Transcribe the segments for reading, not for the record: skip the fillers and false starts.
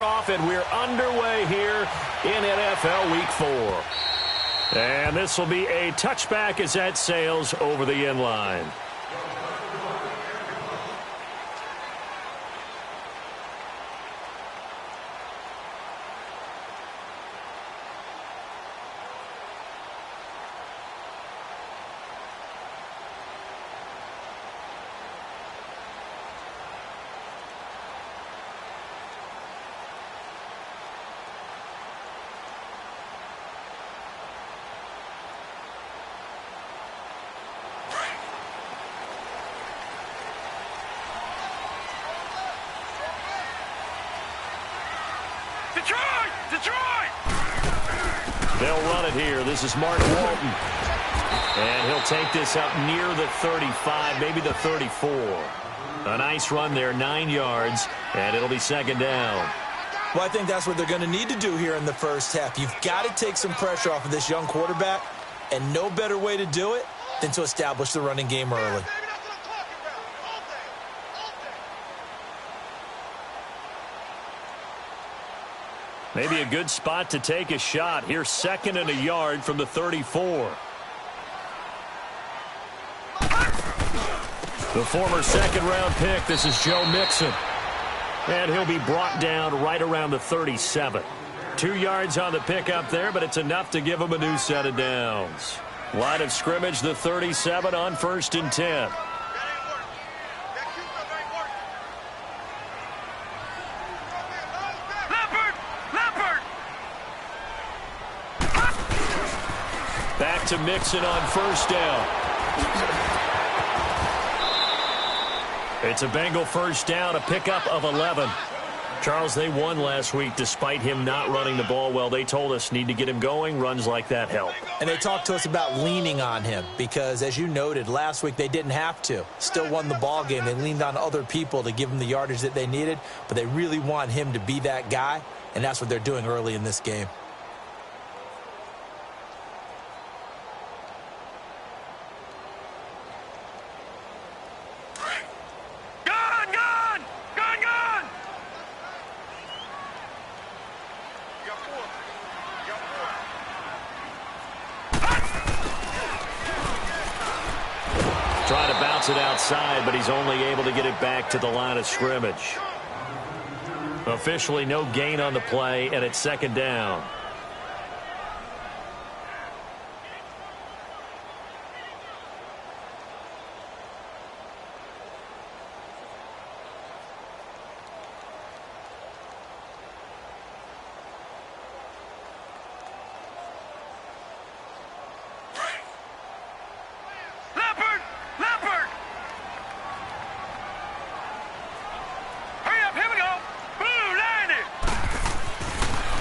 Off and we're underway here in NFL Week 4. And this will be a touchback as that sails over the end line. Detroit! They'll run it here. This is Mark Walton. And he'll take this up near the 35, maybe the 34. A nice run there, 9 yards, and it'll be second down. Well, I think that's what they're going to need to do here in the first half. You've got to take some pressure off of this young quarterback, and no better way to do it than to establish the running game early. Maybe a good spot to take a shot. Here's second and a yard from the 34. The former second-round pick, this is Joe Mixon. And he'll be brought down right around the 37. 2 yards on the pickup there, but it's enough to give him a new set of downs. Line of scrimmage, the 37 on 1st and 10. Back to Mixon on 1st down. It's a Bengal 1st down, a pickup of 11. Charles, they won last week despite him not running the ball well. They told us need to get him going. Runs like that help. And they talked to us about leaning on him because, as you noted, last week they didn't have to. Still won the ball game. They leaned on other people to give them the yardage that they needed, but they really want him to be that guy, and that's what they're doing early in this game. Trying to bounce it outside, but he's only able to get it back to the line of scrimmage. Officially no gain on the play, and it's second down.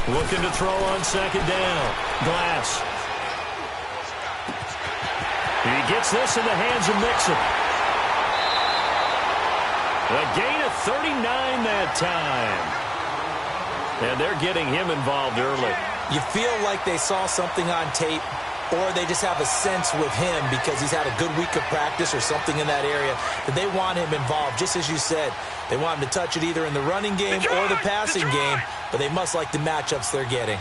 Looking to throw on second down. Glass. He gets this in the hands of Mixon. A gain of 39 that time. And they're getting him involved early. You feel like they saw something on tape, or they just have a sense with him because he's had a good week of practice or something in that area that they want him involved. Just as you said, they want him to touch it either in the running game or the passing game, but they must like the matchups they're getting.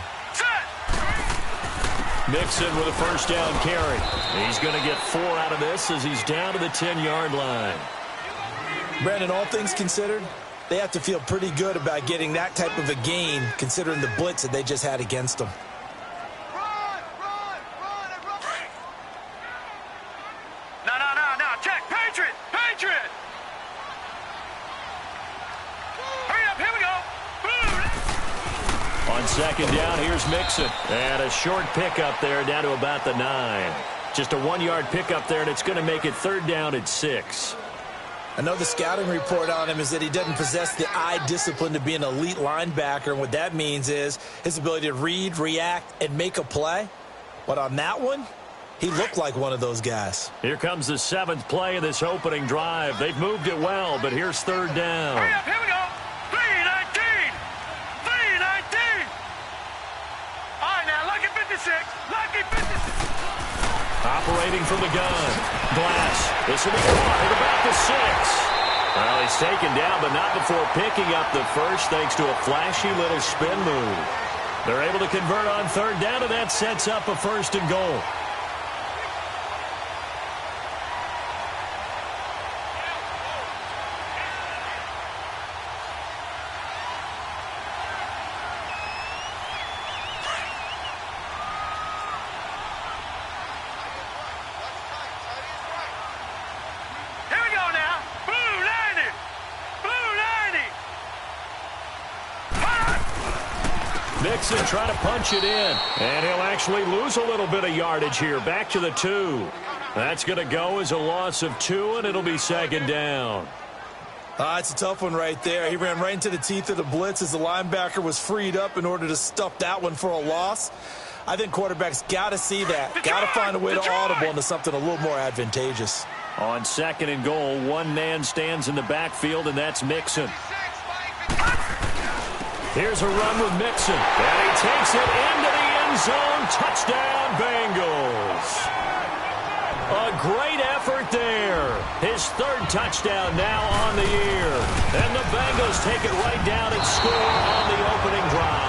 Mixon with a 1st down carry. He's going to get 4 out of this as he's down to the 10-yard line. Brandon, all things considered, they have to feel pretty good about getting that type of a gain considering the blitz that they just had against them. No, check, Patriot! Hurry up, here we go! On second down, here's Mixon. And a short pickup there down to about the 9. Just a 1-yard pickup there, and it's going to make it 3rd down at 6. I know the scouting report on him is that he doesn't possess the eye discipline to be an elite linebacker, and what that means is his ability to read, react, and make a play. But on that one, he looked like one of those guys. Here comes the 7th play of this opening drive. They've moved it well, but here's 3rd down. Hurry up, here we go! 319! All right, now, lucky 56! Lucky 56! Operating from the gun. Glass. This will be caught at about the 6. Well, he's taken down, but not before picking up the first, thanks to a flashy little spin move. They're able to convert on third down, and that sets up a first and goal. Mixon trying to punch it in, and he'll actually lose a little bit of yardage here. Back to the 2. That's going to go as a loss of 2, and it'll be second down. It's a tough one right there. He ran right into the teeth of the blitz as the linebacker was freed up in order to stuff that one for a loss. I think quarterbacks got to see that. Got to find a way to audible into something a little more advantageous. On second and goal, one man stands in the backfield, and that's Mixon. Here's a run with Mixon, and he takes it into the end zone. Touchdown, Bengals. A great effort there. His third touchdown now on the year. And the Bengals take it right down and score on the opening drive.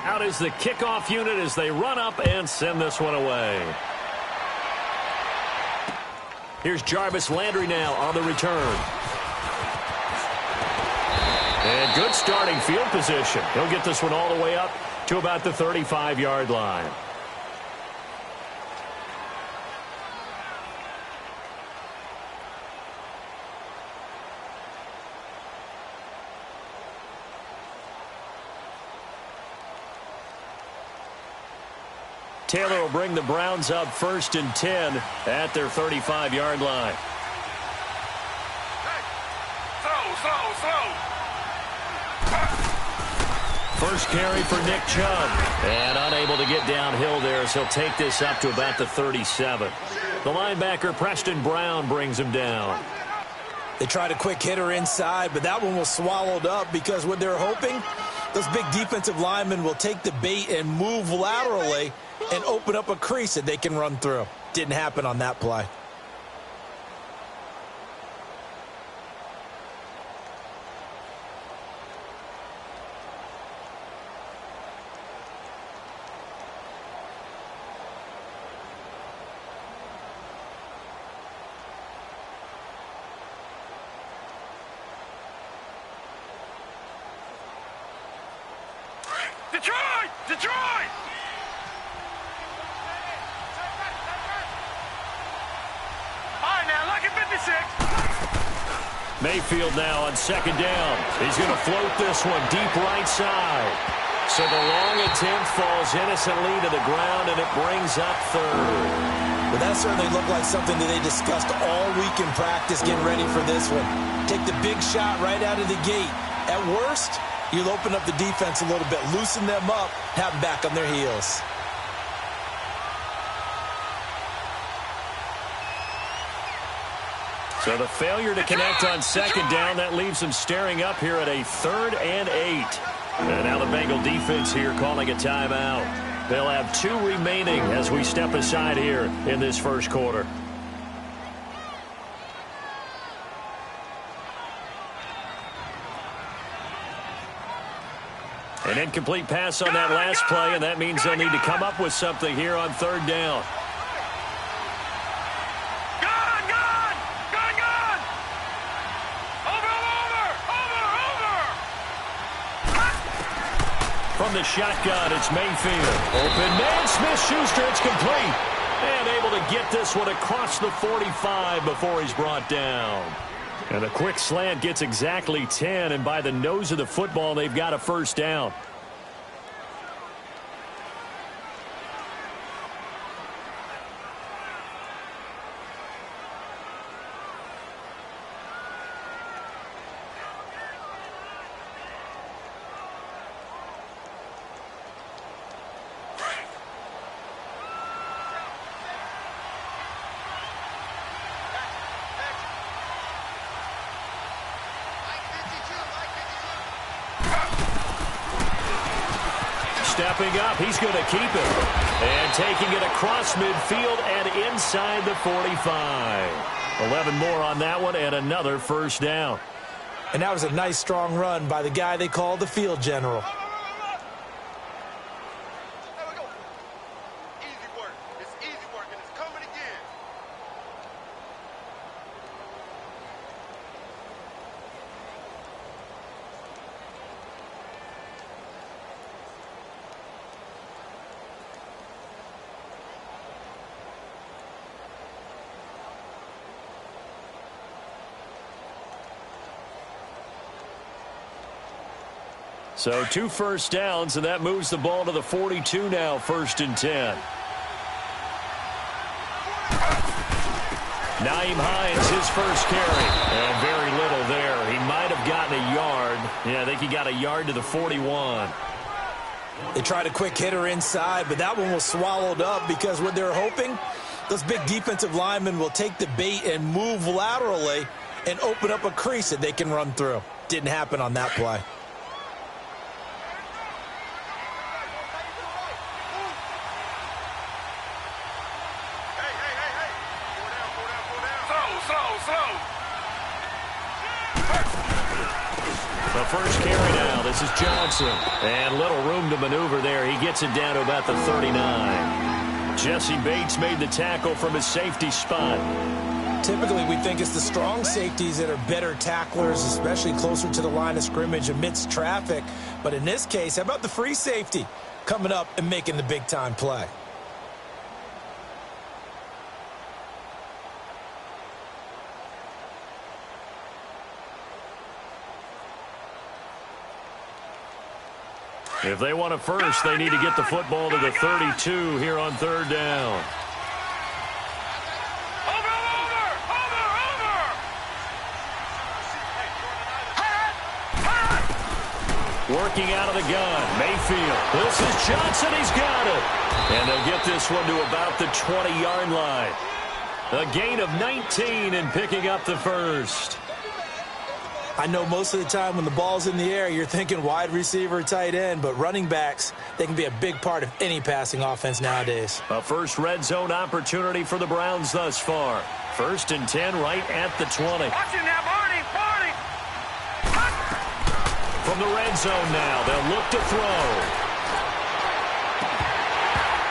Out is the kickoff unit as they run up and send this one away. Here's Jarvis Landry now on the return. And good starting field position. He'll get this one all the way up to about the 35-yard line. Taylor will bring the Browns up 1st and 10 at their 35-yard line. First carry for Nick Chubb. And unable to get downhill there, so he'll take this up to about the 37. The linebacker, Preston Brown, brings him down. They tried a quick hitter inside, but that one was swallowed up because what they're hoping, those big defensive linemen will take the bait and move laterally and open up a crease that they can run through. Didn't happen on that play. Detroit! All right, now, look at 56. Mayfield now on second down. He's going to float this one deep right side. So the long attempt falls innocently to the ground, and it brings up third. Well, that certainly looked like something that they discussed all week in practice getting ready for this one. Take the big shot right out of the gate. At worst, you'll open up the defense a little bit, loosen them up, have them back on their heels. So the failure to connect on second down, that leaves them staring up here at a 3rd and 8. And now the Bengal defense here calling a timeout. They'll have 2 remaining as we step aside here in this first quarter. An incomplete pass on that last play, and that means they'll need to come up with something here on 3rd down. From the shotgun, it's Mayfield. Open man, Smith-Schuster, it's complete. And able to get this one across the 45 before he's brought down. And a quick slant gets exactly 10, and by the nose of the football, they've got a first down. stepping up. He's going to keep it. And taking it across midfield and inside the 45. 11 more on that one and another first down. And that was a nice, strong run by the guy they call the field general. So 2 first downs, and that moves the ball to the 42 now, 1st and 10. Nyheim Hines, his first carry. And very little there. He might have gotten a yard. Yeah, I think he got a yard to the 41. They tried a quick hitter inside, but that one was swallowed up because what they're hoping, those big defensive linemen will take the bait and move laterally and open up a crease that they can run through. Didn't happen on that play. The first carry now. This is Johnson. And little room to maneuver there. He gets it down to about the 39. Jesse Bates made the tackle from his safety spot. Typically, we think it's the strong safeties that are better tacklers, especially closer to the line of scrimmage amidst traffic. But in this case, how about the free safety coming up and making the big-time play? If they want a first, they need to get the football to the 32 here on 3rd down. Working out of the gun, Mayfield. This is Johnson, he's got it. And they'll get this one to about the 20-yard line. A gain of 19 and picking up the first. I know most of the time when the ball's in the air, you're thinking wide receiver, tight end, but running backs, they can be a big part of any passing offense nowadays. A first red zone opportunity for the Browns thus far. 1st and 10 right at the 20. Watch it now, Barney, Barney. From the red zone now, they'll look to throw.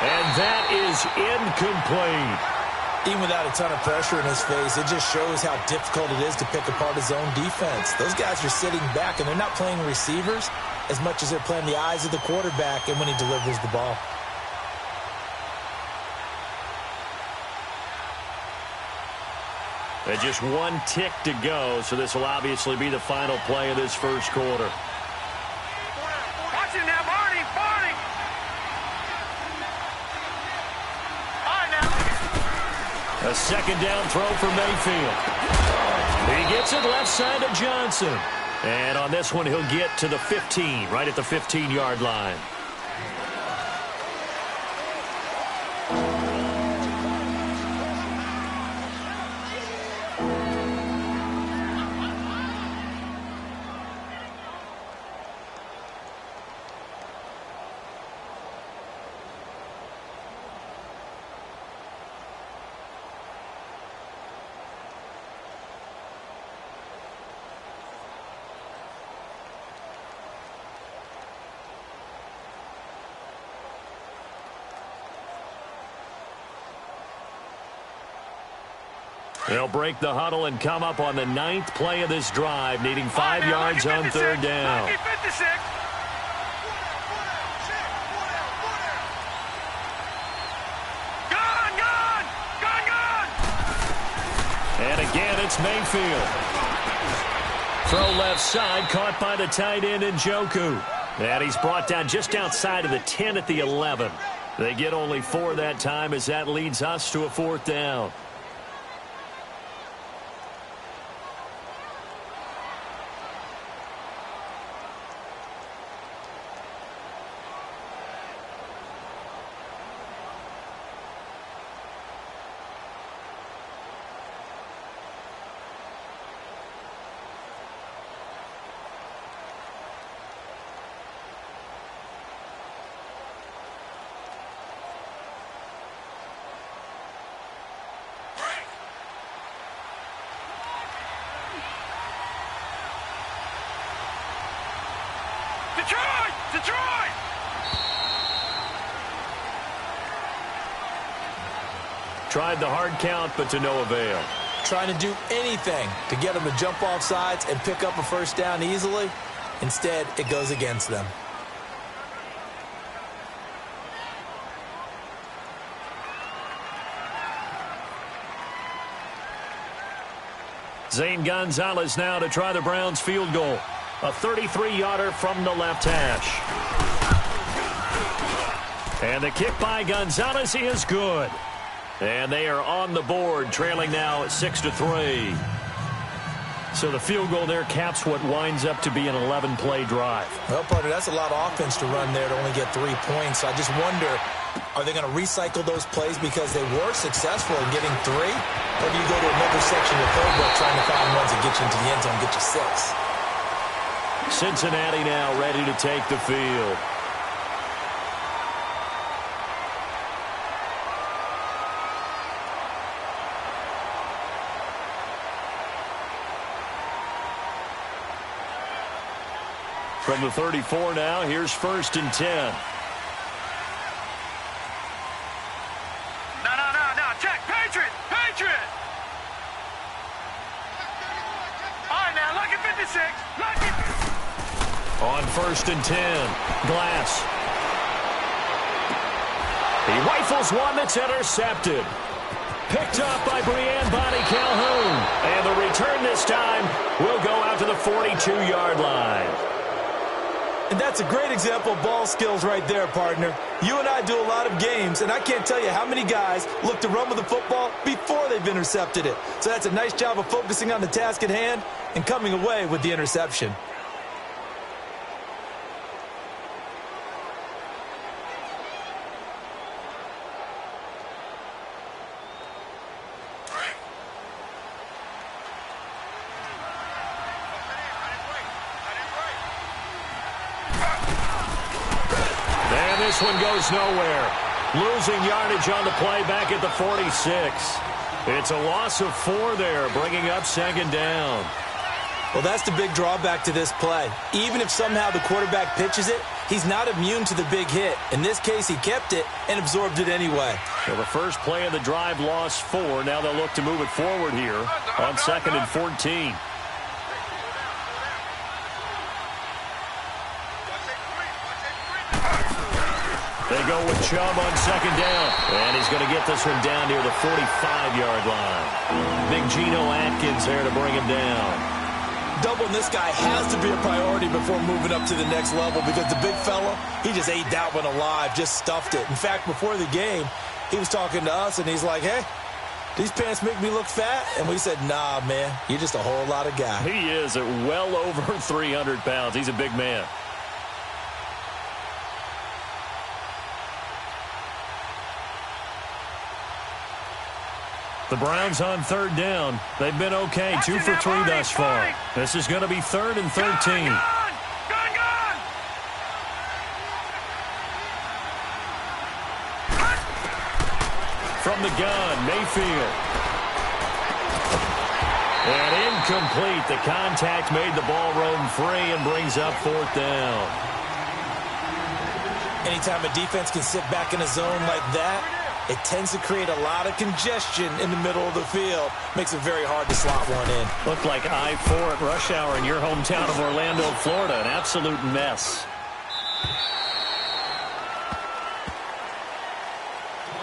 And that is incomplete. Even without a ton of pressure in his face, it just shows how difficult it is to pick apart his own defense. Those guys are sitting back, and they're not playing receivers as much as they're playing the eyes of the quarterback and when he delivers the ball. And just 1 tick to go, so this will obviously be the final play of this first quarter. Watch it now, Barney, Barney. A 2nd down throw for Mayfield. He gets it left side to Johnson. And on this one, he'll get to the 15, right at the 15-yard line. They'll break the huddle and come up on the 9th play of this drive, needing 5 yards on 3rd down. And again, it's Mayfield. Throw left side, caught by the tight end Njoku. And he's brought down just outside of the 10 at the 11. They get only 4 that time as that leads us to a 4th down. Detroit! Detroit! Tried the hard count, but to no avail. Trying to do anything to get them to jump off sides and pick up a first down easily. Instead, it goes against them. Zane Gonzalez now to try the Browns field goal. A 33-yarder from the left hash. And the kick by Gonzalez is good. And they are on the board, trailing now 6-3. So the field goal there caps what winds up to be an 11-play drive. Well, partner, that's a lot of offense to run there to only get 3 points. So I just wonder, are they going to recycle those plays because they were successful in getting 3? Or do you go to another section of the playbook trying to find ones that get you into the end zone and get you 6? Cincinnati now ready to take the field. From the 34 now, here's 1st and 10. No. Check. Patriot. Patriot. All right, now, lucky 56. Lucky. On 1st and 10, Glass. He rifles one that's intercepted. Picked up by Brianne Bonnie Calhoun. And the return this time will go out to the 42-yard line. And that's a great example of ball skills right there, partner. You and I do a lot of games, and I can't tell you how many guys look to run with the football before they've intercepted it. So that's a nice job of focusing on the task at hand and coming away with the interception. This one goes nowhere. Losing yardage on the play back at the 46. It's a loss of 4 there, bringing up 2nd down. Well, that's the big drawback to this play. Even if somehow the quarterback pitches it, he's not immune to the big hit. In this case, he kept it and absorbed it anyway. So the first play of the drive lost 4. Now they'll look to move it forward here on 2nd and 14. They go with Chubb on 2nd down. And he's going to get this one down near the 45-yard line. Big Geno Atkins there to bring him down. Doubling this guy has to be a priority before moving up to the next level because the big fella, he just ate that one alive, just stuffed it. In fact, before the game, he was talking to us, and he's like, hey, these pants make me look fat? And we said, nah, man, you're just a whole lot of guy. He is at well over 300 pounds. He's a big man. The Browns on 3rd down. They've been okay, 2 for 3 thus far. This is going to be 3rd and 13. Gun! From the gun, Mayfield. And incomplete. The contact made the ball roam free and brings up 4th down. Anytime a defense can sit back in a zone like that, it tends to create a lot of congestion in the middle of the field. Makes it very hard to slot one in. Looked like I-4 at rush hour in your hometown of Orlando, Florida. An absolute mess.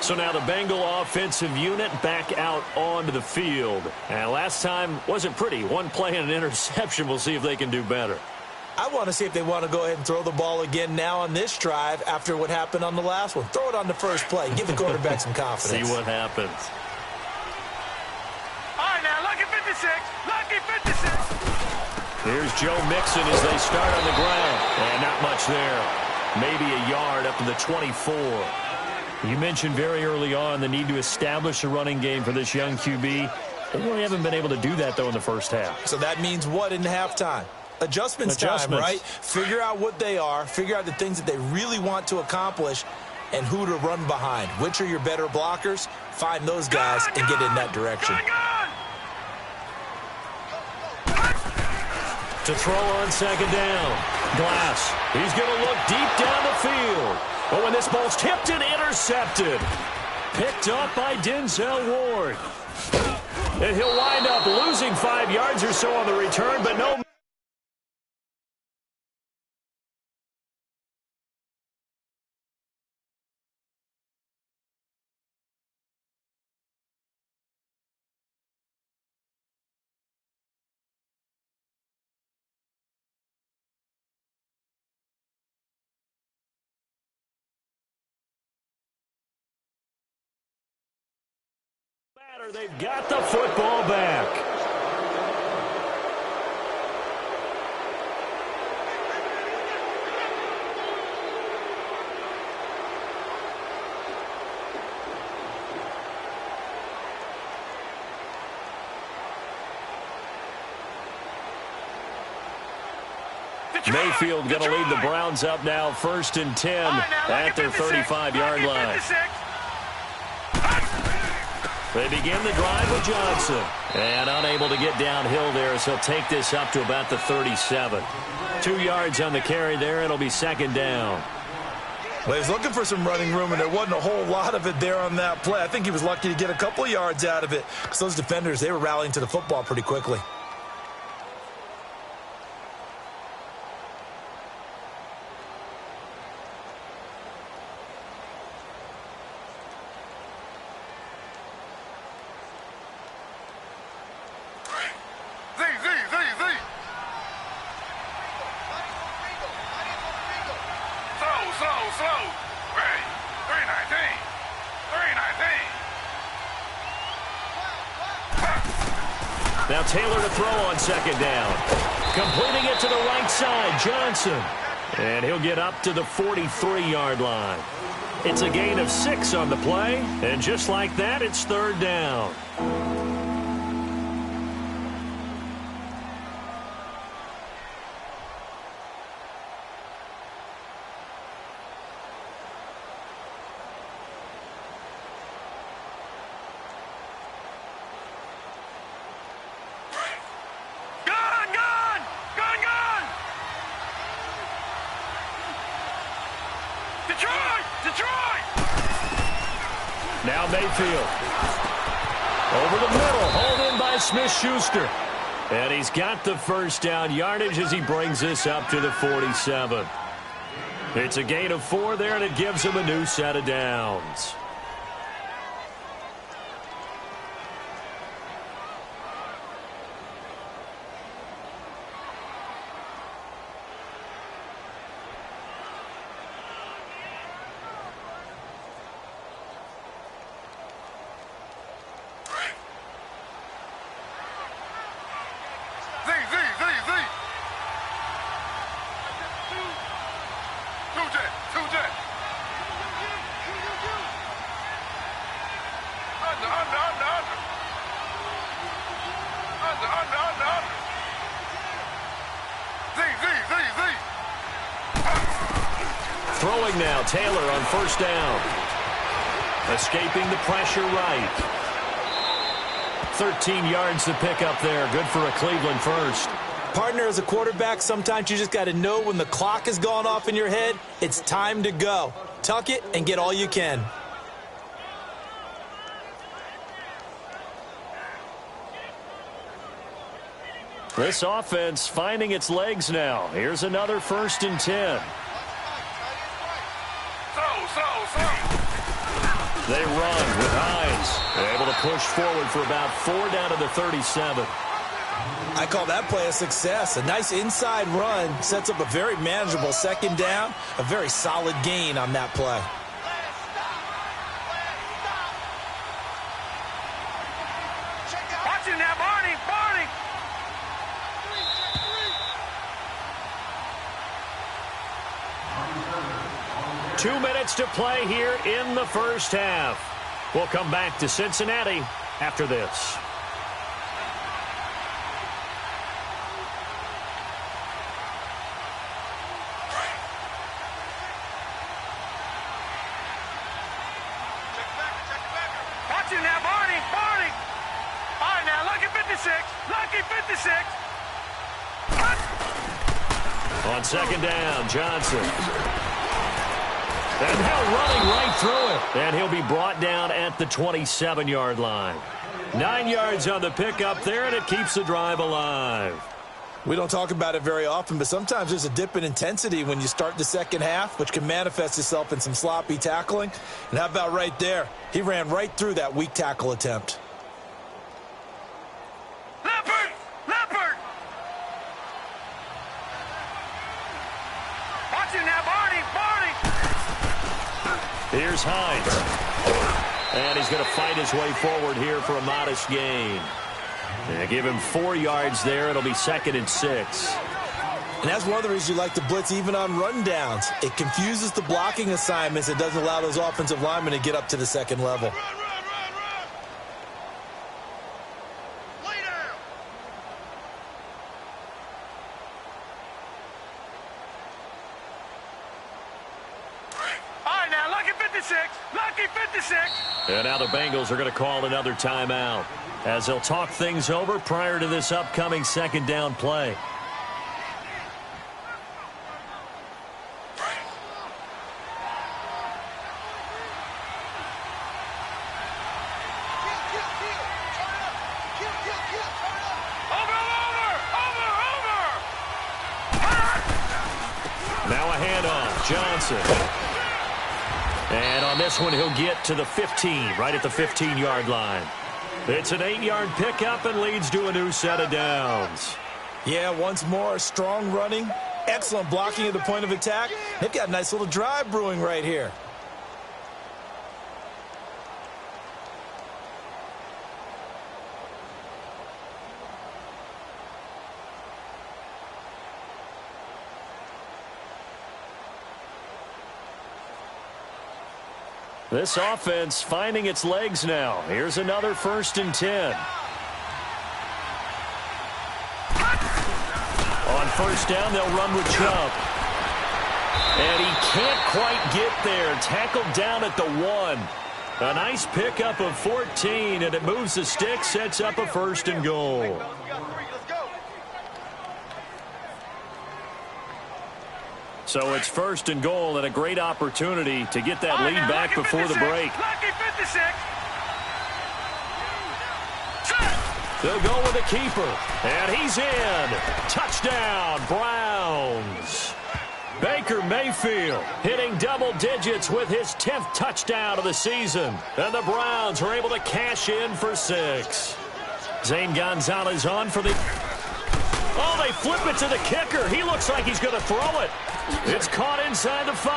So now the Bengal offensive unit back out onto the field. And last time wasn't pretty. One play and an interception. We'll see if they can do better. I want to see if they want to go ahead and throw the ball again now on this drive after what happened on the last one. Throw it on the first play. Give the quarterback some confidence. See what happens. All right, now, lucky 56. Lucky 56. Here's Joe Mixon as they start on the ground. And not much there. Maybe a yard up to the 24. You mentioned very early on the need to establish a running game for this young QB. They really haven't been able to do that, though, in the first half. So that means what in halftime? Adjustments time, right? Figure out what they are, figure out the things that they really want to accomplish, and who to run behind. Which are your better blockers? Find those guys and get in that direction. To throw on 2nd down. Glass. He's going to look deep down the field. Oh, and this ball's tipped and intercepted. Picked up by Denzel Ward. And he'll wind up losing 5 yards or so on the return, but no. They've got the football back. Mayfield going to lead the Browns up now, 1st and 10 at their 35-yard line. They begin the drive with Johnson. And unable to get downhill there as he'll take this up to about the 37. 2 yards on the carry there. It'll be 2nd down. Well, he's looking for some running room, and there wasn't a whole lot of it there on that play. I think he was lucky to get a couple of yards out of it because those defenders, they were rallying to the football pretty quickly. Now Taylor to throw on 2nd down. Completing it to the right side, Johnson. And he'll get up to the 43-yard line. It's a gain of 6 on the play. And just like that, it's 3rd down. Now Mayfield. Over the middle, hauled in by Smith-Schuster. And he's got the 1st down yardage as he brings this up to the 47. It's a gain of 4 there, and it gives him a new set of downs. Throwing now, Taylor on 1st down. Escaping the pressure right. 13 yards to pick up there. Good for a Cleveland first. Partner, as a quarterback, sometimes you just got to know when the clock has gone off in your head, it's time to go. Tuck it and get all you can. This offense finding its legs now. Here's another 1st and 10. They run with Hines. Able to push forward for about 4 down to the 37. I call that play a success. A nice inside run sets up a very manageable 2nd down. A very solid gain on that play. Watching that, Barney. 2 minutes to play here in the 1st half. We'll come back to Cincinnati after this. Watching that, Barney. All right, now, lucky 56. On second down, Johnson. And now running right through it. And he'll be brought down at the 27-yard line. 9 yards on the pickup there, and it keeps the drive alive. We don't talk about it very often, but sometimes there's a dip in intensity when you start the second half, which can manifest itself in some sloppy tackling. And how about right there? He ran right through that weak tackle attempt. Leopard! Leopard! Watch it now, Barney! Barney! Here's Hines. And he's going to fight his way forward here for a modest gain. And give him 4 yards there. It'll be 2nd and 6. And that's one of the reasons you like to blitz even on run downs. It confuses the blocking assignments. It doesn't allow those offensive linemen to get up to the second level. Lay down! All right, now, lucky 56. Lucky 56. And now the Bengals are going to call another timeout as they'll talk things over prior to this upcoming second down play. Now a handoff, Johnson. And on this one, he'll get to the 15, right at the 15-yard line. It's an 8-yard pickup and leads to a new set of downs. Yeah, once more, strong running, excellent blocking at the point of attack. They've got a nice little drive brewing right here. This offense finding its legs now. Here's another 1st and 10. On 1st down, they'll run with Chubb. And he can't quite get there. Tackled down at the 1. A nice pickup of 14, and it moves the stick, sets up a 1st and goal. So it's 1st and goal and a great opportunity to get that lead back before the break. They'll go with a keeper. And he's in. Touchdown, Browns. Baker Mayfield hitting double digits with his 10th touchdown of the season. And the Browns are able to cash in for 6. Zane Gonzalez on for the... Oh, they flip it to the kicker. He looks like he's going to throw it. It's caught inside the 5.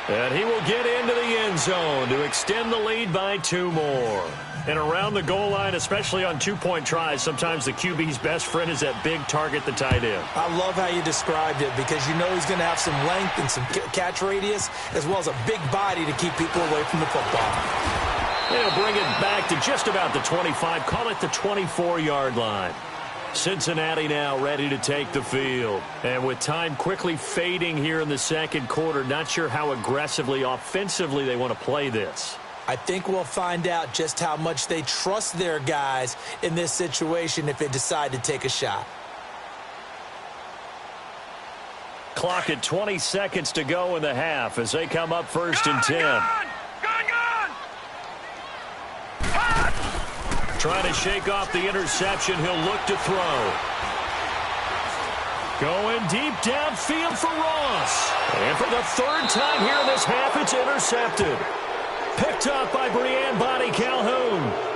And he will get into the end zone to extend the lead by 2 more. And around the goal line, especially on 2-point tries, sometimes the QB's best friend is that big target, the tight end. I love how you described it because you know he's going to have some length and some catch radius as well as a big body to keep people away from the football. They'll bring it back to just about the 25, call it the 24-yard line. Cincinnati now ready to take the field. And with time quickly fading here in the second quarter, not sure how aggressively, offensively they want to play this. I think we'll find out just how much they trust their guys in this situation if they decide to take a shot. Clock at 20 seconds to go in the half as they come up 1st and 10. Trying to shake off the interception. He'll look to throw. Going deep downfield for Ross. And for the 3rd time here in this half, it's intercepted. Picked up by Breanne Bonnie Calhoun.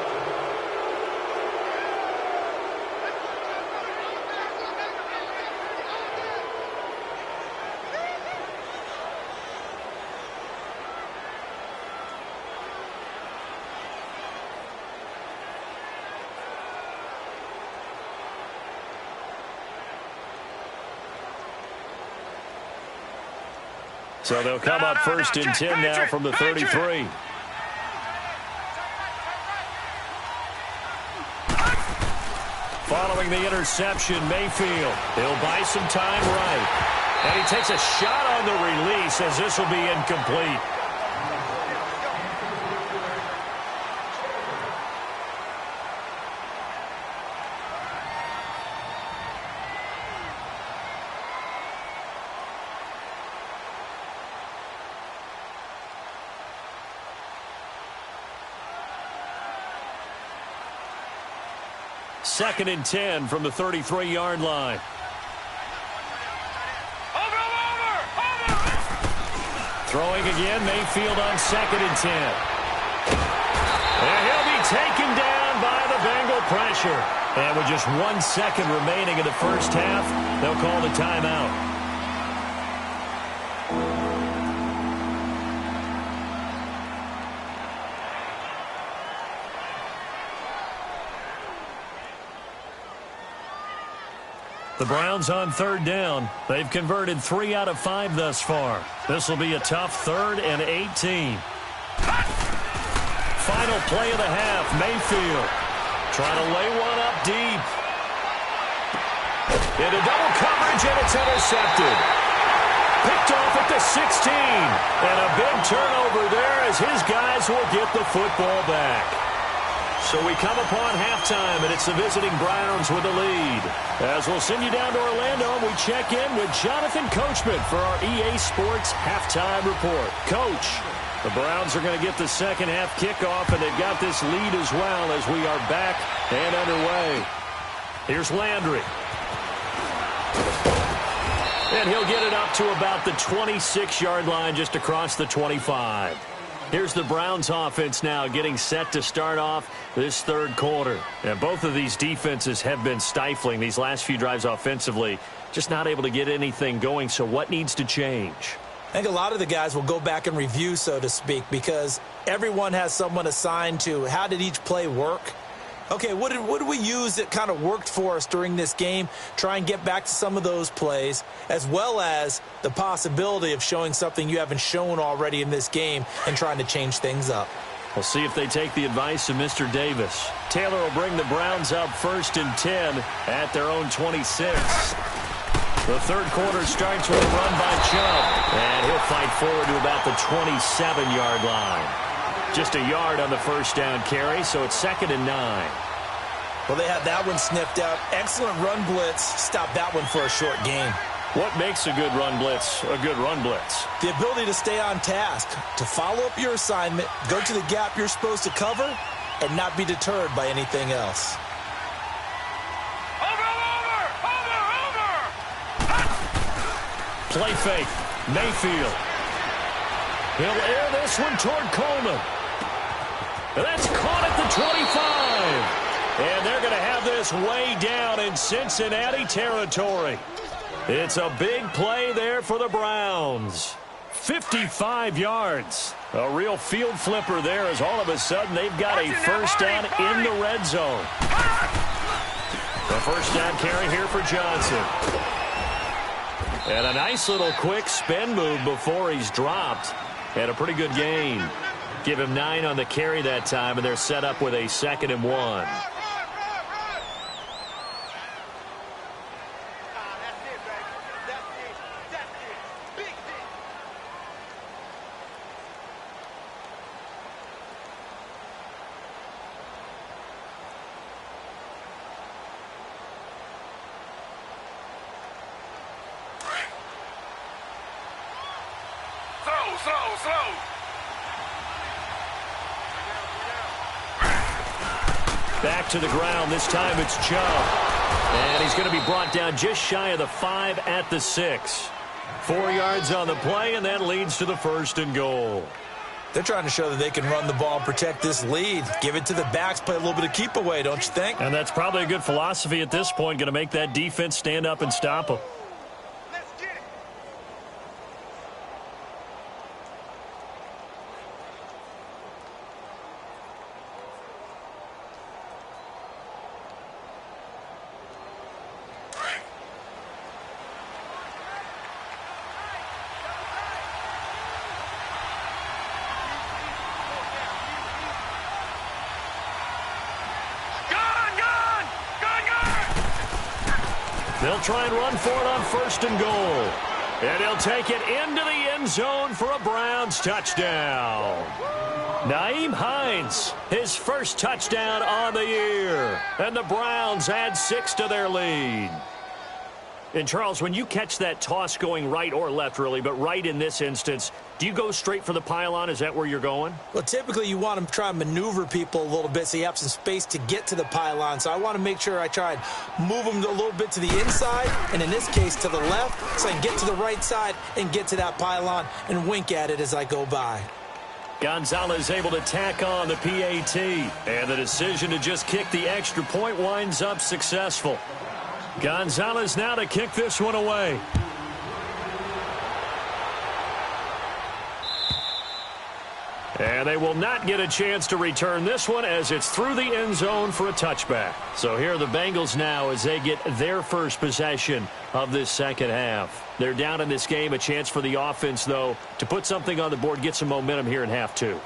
So they'll come up 1st and 10 now from the 33. Following the interception, Mayfield, he'll buy some time right. And he takes a shot on the release as this will be incomplete. 2nd and 10 from the 33-yard line. Throwing again, Mayfield on 2nd and 10. And he'll be taken down by the Bengal pressure. And with just 1 second remaining in the first half, they'll call the timeout. The Browns on 3rd down. They've converted 3 out of 5 thus far. This will be a tough 3rd and 18. Final play of the half, Mayfield. Trying to lay one up deep. Into double coverage, and it's intercepted. Picked off at the 16. And a big turnover there as his guys will get the football back. So we come upon halftime, and it's the visiting Browns with the lead. As we'll send you down to Orlando, and we check in with Jonathan Coachman for our EA Sports Halftime Report. Coach, the Browns are going to get the second half kickoff, and they've got this lead as well as we are back and underway. Here's Landry. And he'll get it up to about the 26-yard line, just across the 25. Here's the Browns offense now getting set to start off this third quarter. And both of these defenses have been stifling these last few drives offensively. Just not able to get anything going. So what needs to change? I think a lot of the guys will go back and review, so to speak, because everyone has someone assigned to how did each play work. Okay, what did we use that kind of worked for us during this game? Try and get back to some of those plays, as well as the possibility of showing something you haven't shown already in this game and trying to change things up. We'll see if they take the advice of Mr. Davis. Taylor will bring the Browns up 1st and 10 at their own 26. The third quarter starts with a run by Chubb, and he'll fight forward to about the 27-yard line. Just a yard on the first down carry, so it's 2nd and 9. Well, they had that one sniffed out. Excellent run blitz. Stop that one for a short gain. What makes a good run blitz a good run blitz? The ability to stay on task, to follow up your assignment, go to the gap you're supposed to cover, and not be deterred by anything else. Play fake. Mayfield. He'll air this one toward Coleman. That's caught at the 25. And they're going to have this way down in Cincinnati territory. It's a big play there for the Browns. 55 yards. A real field flipper there as all of a sudden they've got a first down in the red zone. The first down carry here for Johnson. And a nice little quick spin move before he's dropped. And a pretty good gain. Give him 9 on the carry that time, and they're set up with a 2nd and 1. Slow. Back to the ground. This time it's Chubb. And he's going to be brought down just shy of the 5 at the 6. 4 yards on the play, and that leads to the 1st and goal. They're trying to show that they can run the ball and protect this lead. Give it to the backs, play a little bit of keep away, don't you think? And that's probably a good philosophy at this point, going to make that defense stand up and stop them. They'll try and run for it on 1st and goal. And he'll take it into the end zone for a Browns touchdown. Nyheim Hines, his first touchdown on the year. And the Browns add 6 to their lead. And, Charles, when you catch that toss going right or left, really, but right in this instance, Do you go straight for the pylon? Is that where you're going? Well, typically you want to try and maneuver people a little bit so you have some space to get to the pylon. So I want to make sure I try and move them a little bit to the inside, and in this case to the left, so I can get to the right side and get to that pylon and wink at it as I go by. Gonzalez able to tack on the PAT, and the decision to just kick the extra point winds up successful. Gonzalez now to kick this one away. And they will not get a chance to return this one as it's through the end zone for a touchback. So here are the Bengals now as they get their first possession of this second half. They're down in this game. A chance for the offense, though, to put something on the board, get some momentum here in half two.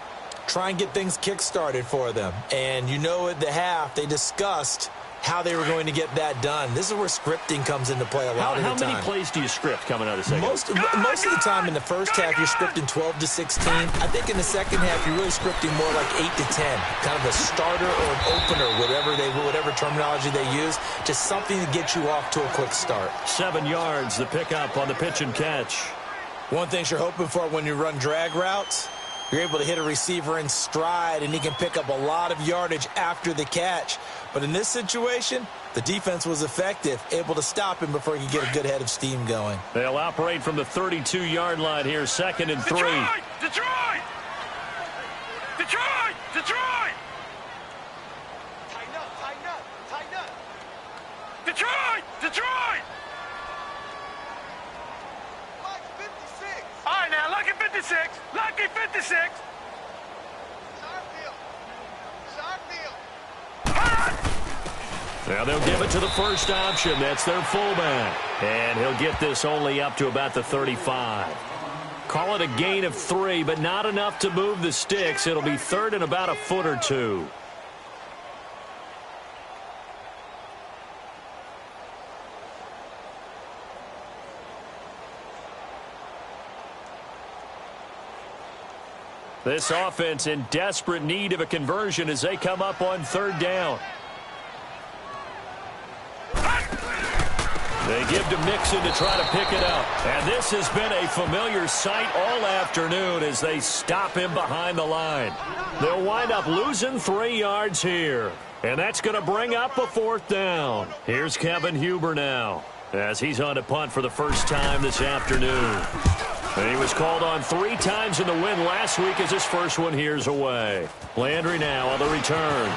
Try and get things kick-started for them. And you know at the half they discussed how they were going to get that done. This is where scripting comes into play a lot of the time. How many plays do you script coming out of the second? Most of the time in the first half, you're scripting 12 to 16. I think in the second half, you're really scripting more like 8 to 10. Kind of a starter or an opener, whatever terminology they use. Just something to get you off to a quick start. 7 yards, the pickup on the pitch and catch. One thing you're hoping for when you run drag routes, you're able to hit a receiver in stride, and he can pick up a lot of yardage after the catch. But in this situation, the defense was effective, able to stop him before he could get a good head of steam going. They'll operate from the 32-yard line here, 2nd and 3. Detroit! Detroit! Detroit! Tighten up, tighten up, tighten up. Detroit! Detroit! Lucky 56. All right, now, lucky 56. Lucky 56. Now they'll give it to the first option. That's their fullback. And he'll get this only up to about the 35. Call it a gain of 3, but not enough to move the sticks. It'll be 3rd and about a foot or 2. This offense in desperate need of a conversion as they come up on 3rd down. They give to Mixon to try to pick it up. And this has been a familiar sight all afternoon as they stop him behind the line. They'll wind up losing 3 yards here. And that's going to bring up a 4th down. Here's Kevin Huber now as he's on to punt for the first time this afternoon. And he was called on 3 times in the win last week as his first one here's away. Landry now on the return.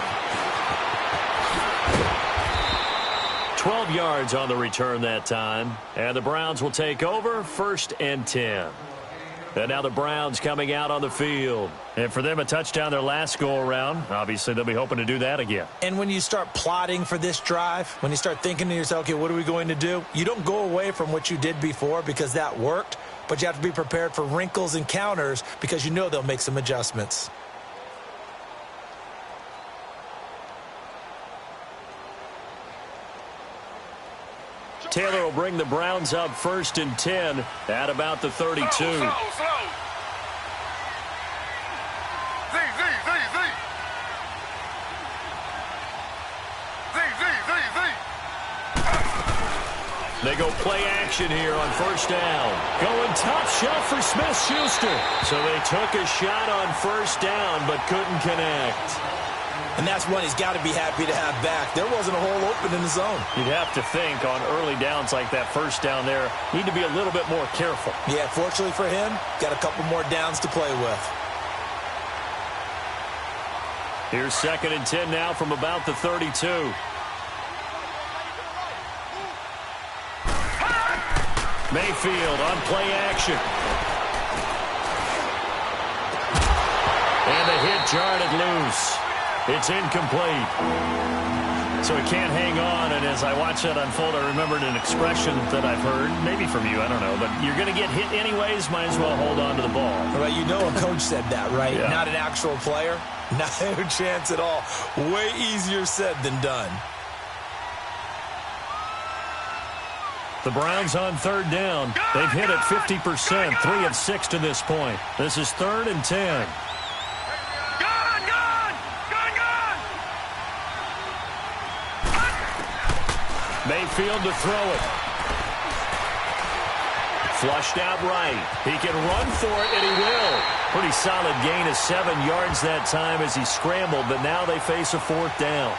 12 yards on the return that time. And the Browns will take over 1st and 10. And now the Browns coming out on the field. And for them, a touchdown their last go-around. Obviously, they'll be hoping to do that again. And when you start plotting for this drive, when you start thinking to yourself, okay, what are we going to do? You don't go away from what you did before because that worked. But you have to be prepared for wrinkles and counters because you know they'll make some adjustments. Taylor will bring the Browns up 1st and 10 at about the 32. Slow. They go play action here on 1st down. Going top shelf for Smith-Schuster. So they took a shot on 1st down but couldn't connect. And that's one he's got to be happy to have back. There wasn't a hole open in the zone. You'd have to think on early downs like that 1st down there, need to be a little bit more careful. Yeah, fortunately for him, got a couple more downs to play with. Here's 2nd and 10 now from about the 32. Mayfield on play action. And the hit jarred it loose. It's incomplete. So he can't hang on, and as I watch that unfold, I remembered an expression that I've heard, maybe from you, I don't know, but you're going to get hit anyways, might as well hold on to the ball. Well, you know a coach said that, right? Yeah. Not an actual player. Not a chance at all. Way easier said than done. The Browns on 3rd down. They've hit it 50%, 3 of 6 to this point. This is 3rd and 10. Mayfield to throw it. Flushed out right. He can run for it, and he will. Pretty solid gain of 7 yards that time as he scrambled, but now they face a 4th down.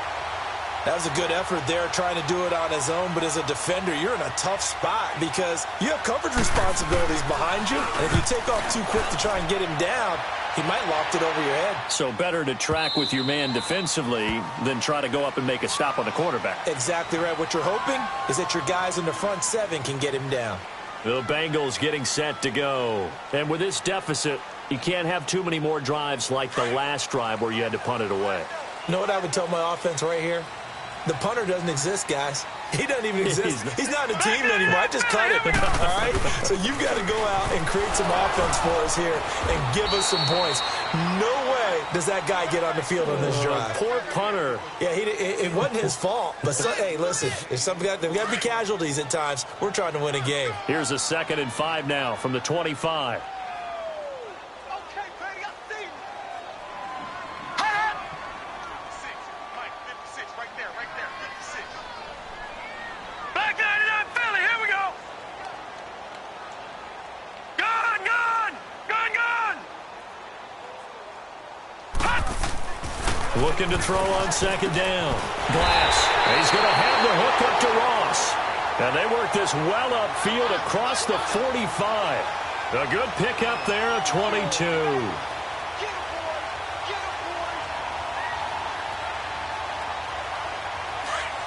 That was a good effort there trying to do it on his own, but as a defender, you're in a tough spot because you have coverage responsibilities behind you, and if you take off too quick to try and get him down, he might loft it over your head. So better to track with your man defensively than try to go up and make a stop on the quarterback. Exactly right. What you're hoping is that your guys in the front 7 can get him down. The Bengals getting set to go. And with this deficit, you can't have too many more drives like the last drive where you had to punt it away. You know what I would tell my offense right here? The punter doesn't exist, guys. He doesn't even exist. He's not a team anymore. I just cut it, all right? So you've got to go out and create some offense for us here and give us some points. No way does that guy get on the field on this drive. Poor punter. Yeah, it wasn't his fault. But, hey, listen, there's got to be casualties at times. We're trying to win a game. Here's a 2nd and 5 now from the 25. Looking to throw on 2nd down. Glass. He's going to have the hook up to Ross. And they work this well upfield across the 45. A good pickup there at 22.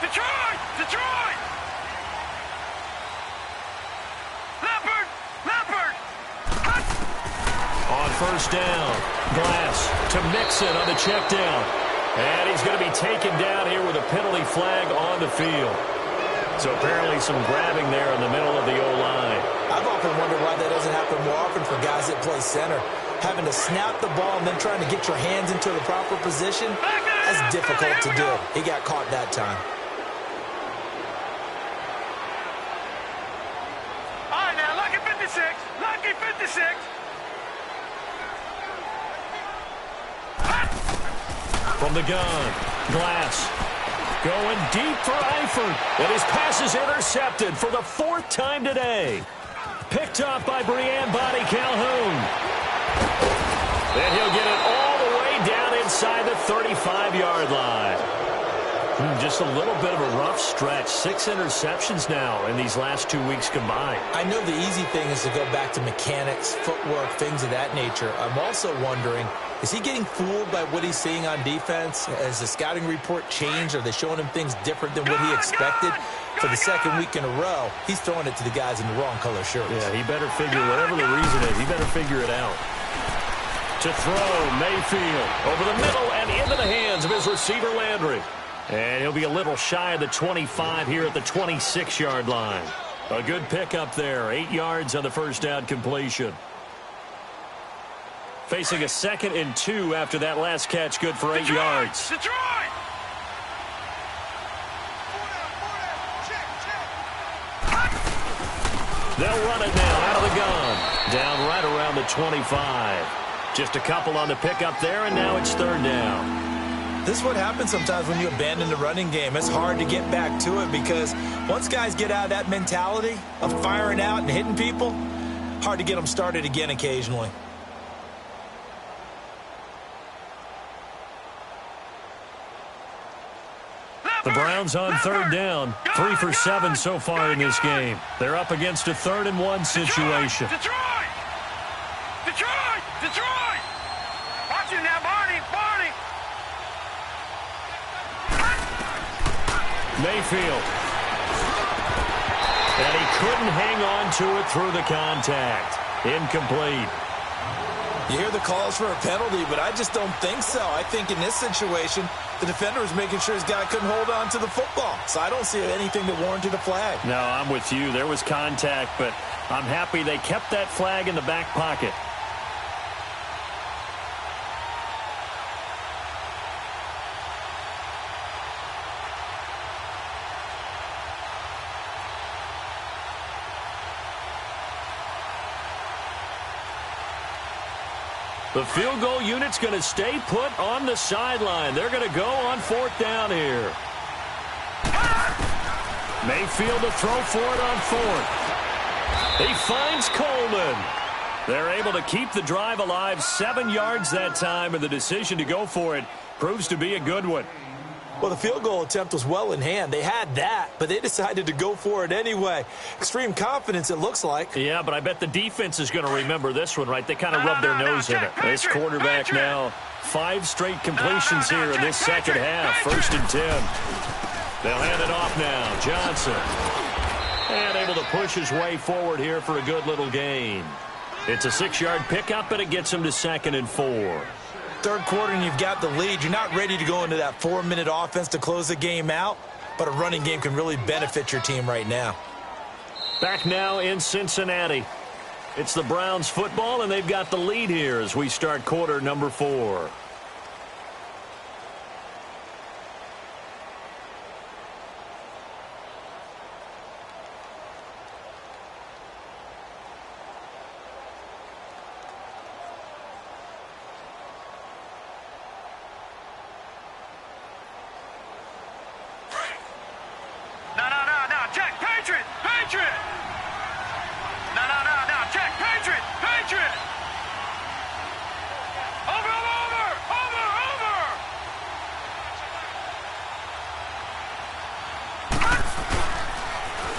Detroit! Detroit! Leopard! On 1st down, Glass to Mixon on the check down. And he's going to be taken down here with a penalty flag on the field. So apparently some grabbing there in the middle of the O-line. I've often wondered why that doesn't happen more often for guys that play center. Having to snap the ball and then trying to get your hands into the proper position, that's difficult to do. He got caught that time. All right, now, lucky 56. Lucky 56. From the gun, Glass going deep for Eifert. And his pass is intercepted for the 4th time today. Picked off by Brian Body Calhoun. And he'll get it all the way down inside the 35-yard line. Just a little bit of a rough stretch. 6 interceptions now in these last 2 weeks combined. I know the easy thing is to go back to mechanics, footwork, things of that nature. I'm also wondering, is he getting fooled by what he's seeing on defense? Has the scouting report changed? Are they showing him things different than what he expected? For the 2nd week in a row, he's throwing it to the guys in the wrong color shirts. Yeah, he better figure, whatever the reason is, he better figure it out. To throw, Mayfield over the middle and into the hands of his receiver, Landry. And he'll be a little shy of the 25 here at the 26-yard line. A good pickup there, 8 yards on the 1st down completion. Facing a 2nd and 2 after that last catch, good for 8 yards. Detroit! They'll run it now out of the gun. Down right around the 25. Just a couple on the pickup there, and now it's 3rd down. This is what happens sometimes when you abandon the running game. It's hard to get back to it because once guys get out of that mentality of firing out and hitting people, hard to get them started again occasionally. The Browns on 3rd down, 3 for 7 so far in this game. They're up against a 3rd and 1 situation. Detroit! Detroit! Detroit! Watch him now, Barney! Barney! Mayfield. And he couldn't hang on to it through the contact. Incomplete. You hear the calls for a penalty, but I just don't think so. I think in this situation, the defender was making sure his guy couldn't hold on to the football. So I don't see anything that warranted a flag. No, I'm with you. There was contact, but I'm happy they kept that flag in the back pocket. The field goal unit's going to stay put on the sideline. They're going to go on 4th down here. Mayfield to throw for it on 4th. He finds Coleman. They're able to keep the drive alive, 7 yards that time, and the decision to go for it proves to be a good one. Well, the field goal attempt was well in hand. They had that, but they decided to go for it anyway. Extreme confidence, it looks like. Yeah, but I bet the defense is going to remember this one, right? They kind of rubbed their nose in it. This quarterback now, 5 straight completions here in this second half. 1st and 10. They'll hand it off now. Johnson. And able to push his way forward here for a good little gain. It's a 6-yard pickup, and it gets him to 2nd and 4. Third quarter and you've got the lead. You're not ready to go into that 4-minute offense to close the game out, but a running game can really benefit your team right now. Back now in Cincinnati. It's the Browns football, and they've got the lead here as we start quarter number 4.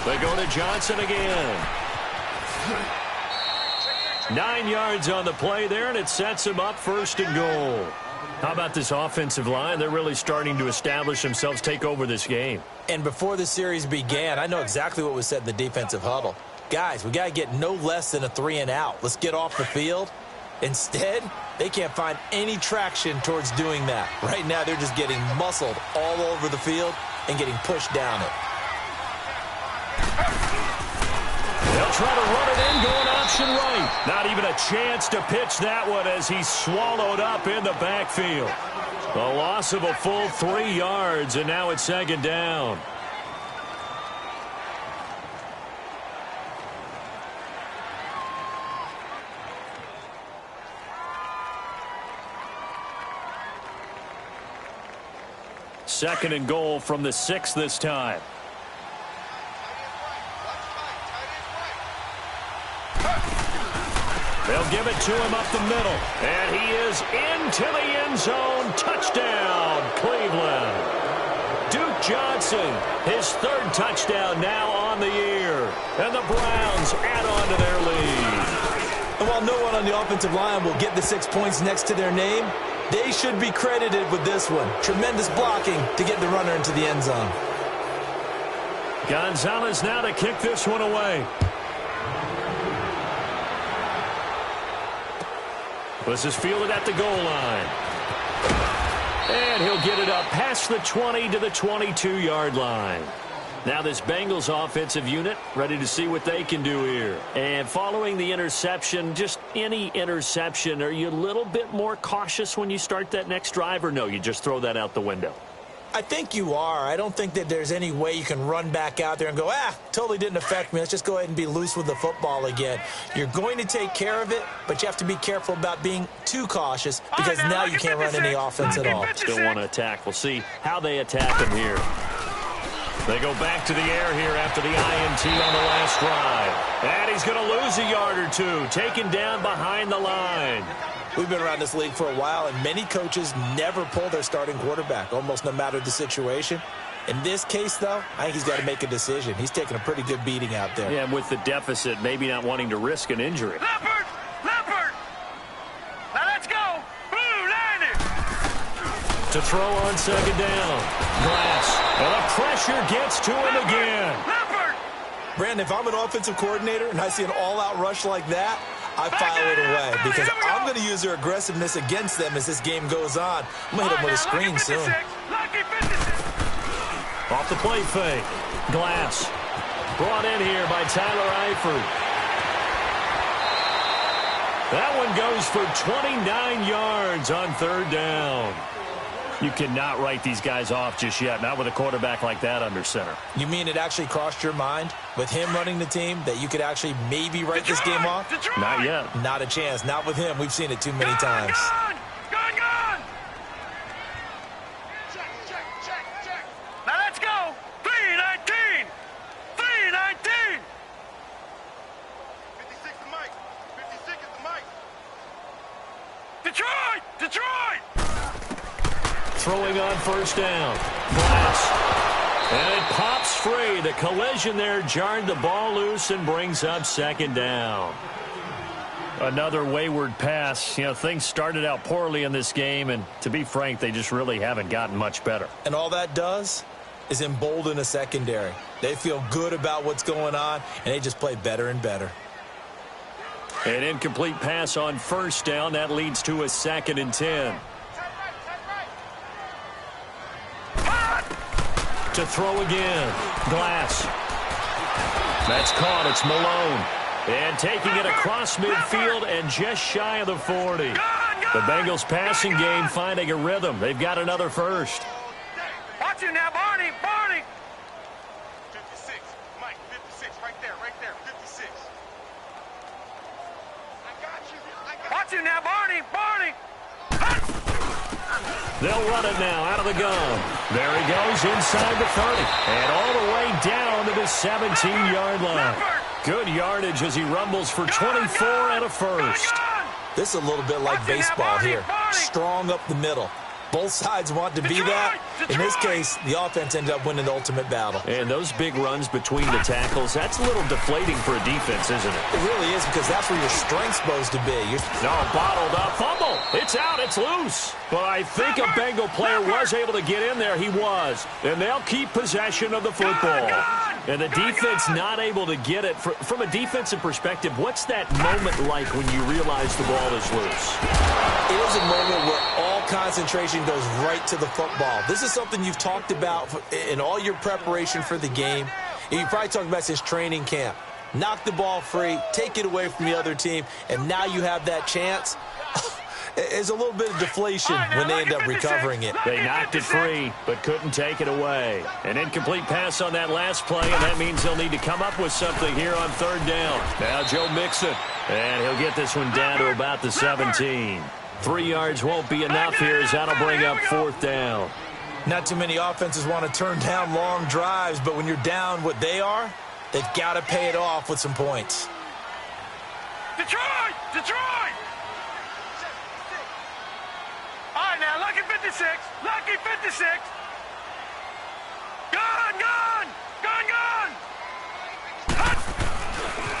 They go to Johnson again. 9 yards on the play there, and it sets him up 1st and goal. How about this offensive line? They're really starting to establish themselves, take over this game. And before the series began, I know exactly what was said in the defensive huddle. Guys, we got to get no less than a 3-and-out. Let's get off the field. Instead, they can't find any traction towards doing that. Right now, they're just getting muscled all over the field and getting pushed down it. They'll try to run it in, going option right. Not even a chance to pitch that one as he's swallowed up in the backfield. A loss of a full 3 yards, and now it's 2nd down. Second and goal from the 6 this time. They'll give it to him up the middle. And he is into the end zone. Touchdown, Cleveland. Duke Johnson, his 3rd touchdown now on the year. And the Browns add on to their lead. And while no one on the offensive line will get the 6 points next to their name, they should be credited with this one. Tremendous blocking to get the runner into the end zone. Gonzalez now to kick this one away. This is fielded at the goal line. And he'll get it up past the 20 to the 22-yard line. Now this Bengals offensive unit ready to see what they can do here. And following the interception, just any interception, are you a little bit more cautious when you start that next drive, or no, you just throw that out the window? I think you are. I don't think that there's any way you can run back out there and go, totally didn't affect me. Let's just go ahead and be loose with the football again. You're going to take care of it, but you have to be careful about being too cautious because now you can't run any offense at all. Still want to attack. We'll see how they attack him here. They go back to the air here after the INT on the last drive. And he's going to lose a yard or two, taken down behind the line. We've been around this league for a while, and many coaches never pull their starting quarterback, almost no matter the situation. In this case, though, I think he's got to make a decision. He's taking a pretty good beating out there. Yeah, and with the deficit, maybe not wanting to risk an injury. Leopard! Leopard! Now let's go! Blue, line it! To throw on 2nd down. Glass. And the pressure gets to him again. Leopard! Brandon, if I'm an offensive coordinator and I see an all-out rush like that, I file it away because I'm going to use their aggressiveness against them as this game goes on. I'm going to hit them with a screen soon. Off the play fake. Glass. Brought in here by Tyler Eifert. That one goes for 29 yards on 3rd down. You cannot write these guys off just yet, not with a quarterback like that under center. You mean it actually crossed your mind with him running the team that you could actually maybe write this game off? Not yet. Not a chance. Not with him. We've seen it too many times. Gone! Check. Now let's go! 3-19! 3-19! throwing on first down. Blast. And it pops free. The collision there jarred the ball loose and brings up second down. Another wayward pass. You know, things started out poorly in this game, and to be frank, they just really haven't gotten much better. And all that does is embolden a secondary. They feel good about what's going on, and they just play better and better. An incomplete pass on first down. That leads to a 2nd and 10. To throw again. Glass. That's caught. It's Malone. And taking it across midfield and just shy of the 40. The Bengals passing game finding a rhythm. They've got another first. Watch you now, Barney. Barney. 56. Mike, 56. Right there. 56. I got you. Watch you now, Barney. Barney. They'll run it now out of the gun. There he goes inside the 30. And all the way down to the 17-yard line. Good yardage as he rumbles for 24 and a first. This is a little bit like baseball here. Strong up the middle. Both sides want to be that. In this case, the offense ended up winning the ultimate battle. And those big runs between the tackles, that's a little deflating for a defense, isn't it? It really is, because that's where your strength's supposed to be. No, bottled up. Fumble. It's out. It's loose. But I think a Bengal player was able to get in there. He was. And they'll keep possession of the football. And the defense not able to get it. From a defensive perspective, what's that moment like when you realize the ball is loose? It is a moment where all concentration goes right to the football. This is something you've talked about in all your preparation for the game. And you probably talked about since training camp. Knock the ball free, take it away from the other team, and now you have that chance. There's a little bit of deflation when they end up recovering it. They knocked it free, but couldn't take it away. An incomplete pass on that last play, and that means they'll need to come up with something here on third down. Now Joe Mixon, and he'll get this one down to about the 17. 3 yards won't be enough here as that'll bring up fourth down. Not too many offenses want to turn down long drives, but when you're down what they are, they've got to pay it off with some points. Detroit! Detroit! All right, now, lucky 56. Lucky 56. Gun, gun! Gun, gun!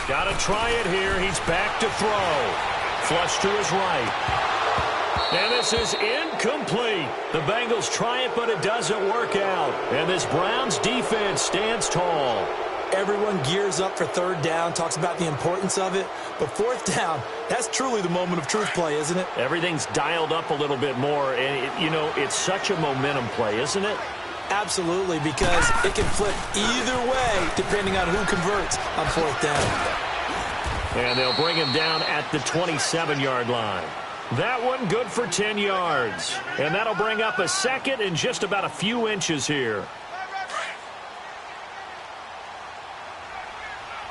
Got to try it here. He's back to throw. Flush to his right. And this is incomplete. The Bengals try it, but it doesn't work out. And this Browns defense stands tall. Everyone gears up for third down, talks about the importance of it. But fourth down, that's truly the moment of truth play, isn't it? Everything's dialed up a little bit more. And, it's such a momentum play, isn't it? Absolutely, because it can flip either way depending on who converts on fourth down. And they'll bring him down at the 27-yard line. That one good for 10 yards. And that'll bring up a second and just about a few inches here.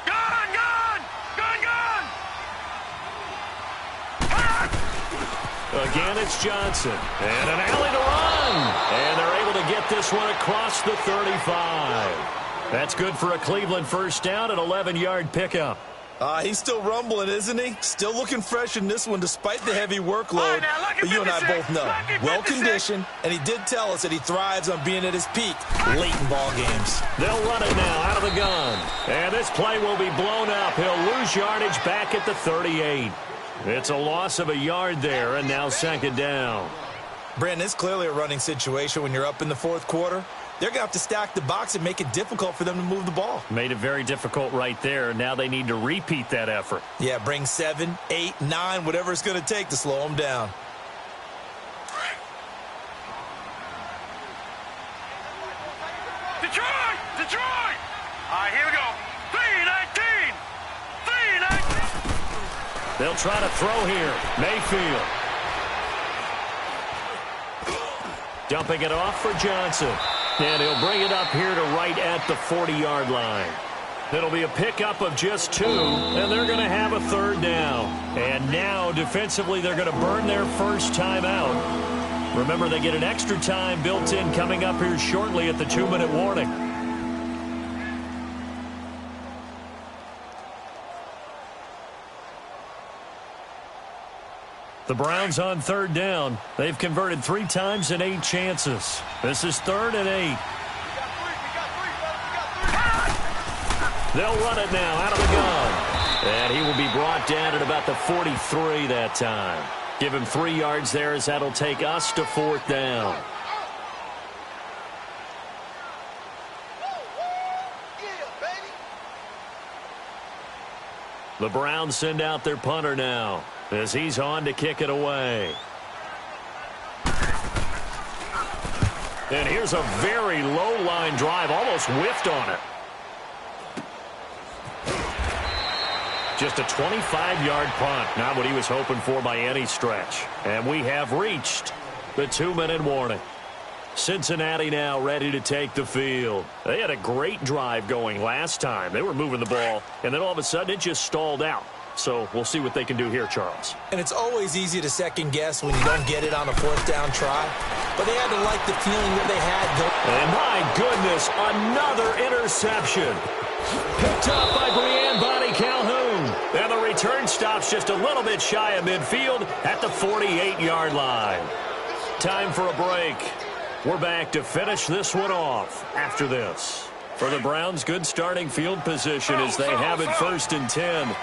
Gun, gun! Gun, gun! Again, it's Johnson. And an alley to run. And they're able to get this one across the 35. That's good for a Cleveland first down, an 11-yard pickup. He's still rumbling, isn't he? Still looking fresh in this one despite the heavy workload. But you and I both know, well-conditioned, and he did tell us that he thrives on being at his peak late in ball games. They'll run it now out of the gun. And this play will be blown up. He'll lose yardage back at the 38. It's a loss of a yard there, and now second down. Brandon, it's clearly a running situation when you're up in the fourth quarter. They're going to have to stack the box and make it difficult for them to move the ball. Made it very difficult right there. Now they need to repeat that effort. Yeah, bring 7, 8, 9, whatever it's going to take to slow them down. Detroit! Detroit! All right, here we go. 3-19! 3-19! They'll try to throw here. Mayfield. Dumping it off for Johnson. And he'll bring it up here to right at the 40-yard line. It'll be a pickup of just 2, and they're going to have a third down. And now, defensively, they're going to burn their first time out. Remember, they get an extra time built in coming up here shortly at the 2-minute warning. The Browns on third down. They've converted 3 times in 8 chances. This is 3rd and 8. They'll run it now out of the gun. And he will be brought down at about the 43 that time. Give him 3 yards there as that'll take us to 4th down. The Browns send out their punter now as he's on to kick it away. And here's a very low line drive, almost whiffed on it. Just a 25-yard punt, not what he was hoping for by any stretch. And we have reached the 2-minute warning. Cincinnati now ready to take the field. They had a great drive going last time. They were moving the ball, and then all of a sudden it just stalled out. So we'll see what they can do here, Charles. And it's always easy to second guess when you don't get it on a 4th down try. But they had to like the feeling that they had. And my goodness, another interception. Picked up by Brianne Bonnie Calhoun. And the return stops just a little bit shy of midfield at the 48-yard line. Time for a break. We're back to finish this one off after this. For the Browns, good starting field position as they have it 1st and 10.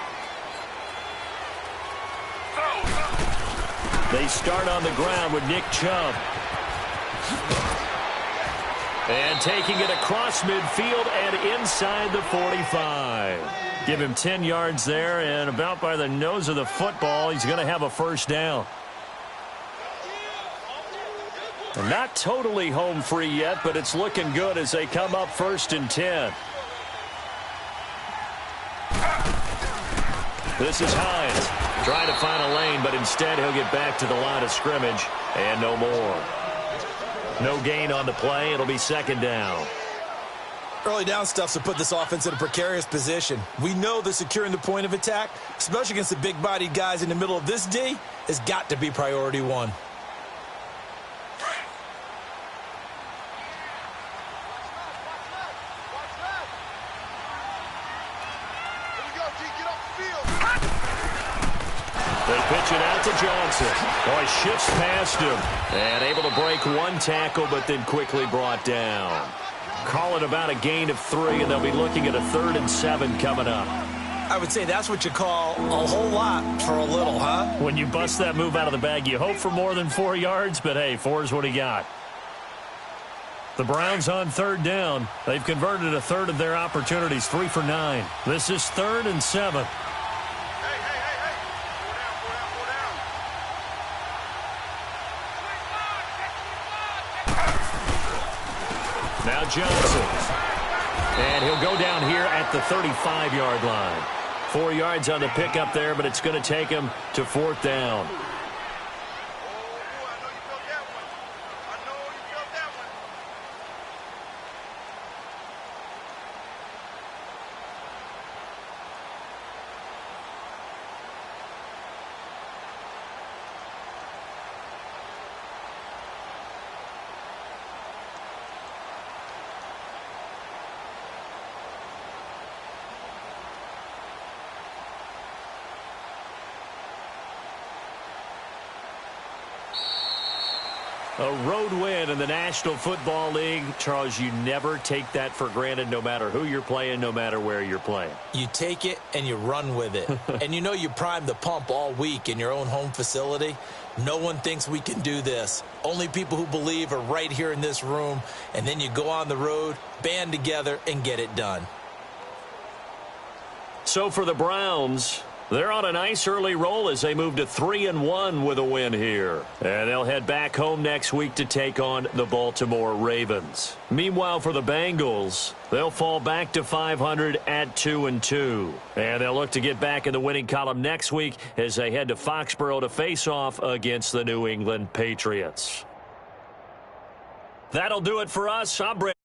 They start on the ground with Nick Chubb. And taking it across midfield and inside the 45. Give him 10 yards there, and about by the nose of the football, he's going to have a 1st down. Not totally home free yet, but it's looking good as they come up 1st and 10. This is Hines trying to find a lane, but instead he'll get back to the line of scrimmage and no more. No gain on the play. It'll be 2nd down. Early down stuffs will put this offense in a precarious position. We know that securing the point of attack, especially against the big-bodied guys in the middle of this D, has got to be priority 1. They pitch it out to Johnson. Boy, shifts past him. And able to break 1 tackle, but then quickly brought down. Call it about a gain of 3, and they'll be looking at a 3rd and 7 coming up. I would say that's what you call a whole lot for a little, huh? When you bust that move out of the bag, you hope for more than 4 yards, but hey, 4 is what he got. The Browns on 3rd down. They've converted a 1/3 of their opportunities, 3 for 9. This is 3rd and 7. Now Johnson. And he'll go down here at the 35-yard line. 4 yards on the pickup there, but it's going to take him to 4th down. A road win in the National Football League. Charles, you never take that for granted no matter who you're playing, no matter where you're playing. You take it and you run with it. And you know you primed the pump all week in your own home facility. No one thinks we can do this. Only people who believe are right here in this room. And then you go on the road, band together, and get it done. So for the Browns, they're on a nice early roll as they move to 3-1 with a win here. And they'll head back home next week to take on the Baltimore Ravens. Meanwhile, for the Bengals, they'll fall back to 500 at 2-2. And they'll look to get back in the winning column next week as they head to Foxborough to face off against the New England Patriots. That'll do it for us. I'm Brent.